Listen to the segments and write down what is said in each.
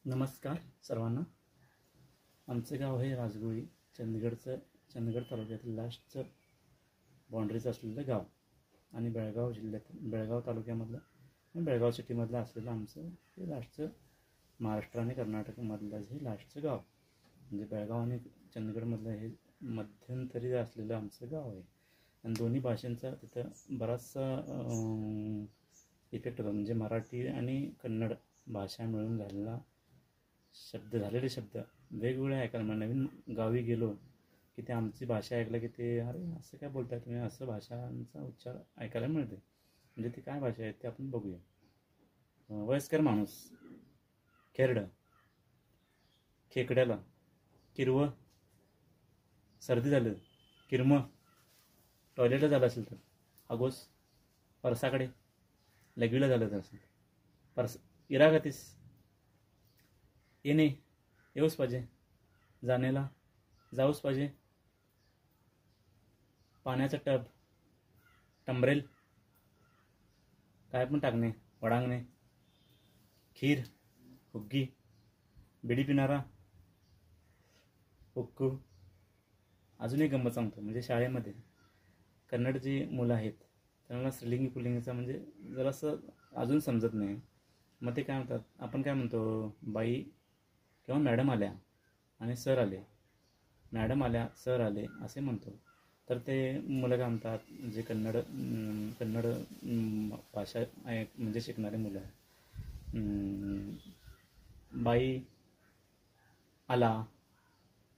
नमस्कार सर्वांना. आमचं गाव आहे राजगुळी. चंदगड तालुक्यातील लास्टचं बाँड्रीचं असलेलं गाव आणि बेळगाव तालुक्यामधलं आणि बेळगाव सिटीमधलं असलेलं आमचं हे लास्टचं महाराष्ट्र आणि कर्नाटकमधलं हे लास्टचं गाव. म्हणजे बेळगाव आणि चंदगडमधलं हे मध्यंतरी असलेलं आमचं गाव आहे. आणि दोन्ही भाषांचा तिथं बराचसा इफेक्ट होता. म्हणजे मराठी आणि कन्नड भाषा मिळून झालेले शब्द वेगवेगळे ऐकायला मला. नवीन गावी गेलो की ते आमची भाषा ऐकलं की ते अरे असं काय बोलताय तुम्ही, असं भाषांचा उच्चार ऐकायला मिळते. म्हणजे ती काय भाषा आहे ते आपण बघूया. वयस्कर माणूस, खेरडं, खेकड्याला, किरवं, सर्दी झालं, किरमं, टॉयलेटला झालं असेल तर, आगोस, परसाकडे, लगवीला झालं तर असेल, इरागतीस, येणे येऊच पाहिजे, जाणेला जाऊच पाहिजे, पाण्याचं टब, टंबरेल, काय पण टाकणे, वडांगणे, खीर, हुग्गी, बिडी पिणारा, हुक्कू. अजून एक गंमत सांगतो. म्हणजे शाळेमध्ये कन्नड जी मुलं आहेत त्यांना स्त्रीलिंगी पुल्लिंगीचा म्हणजे जरासं अजून समजत नाही. मग ते काय म्हणतात, आपण काय म्हणतो, बाई किंवा मॅडम आल्या आणि सर आले, मॅडम आल्या सर आले असे म्हणतो. तर ते मुलं काय म्हणतात, जे कन्नड भाषा आहे म्हणजे शिकणारे मुलं, बाई आला,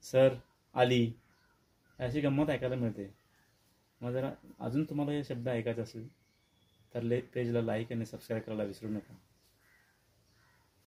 सर आली, अशी गंमत ऐकायला मिळते. मग जरा अजून तुम्हाला हे शब्द ऐकायचे असेल तर पेजला लाईक आणि सबस्क्राईब करायला विसरू नका.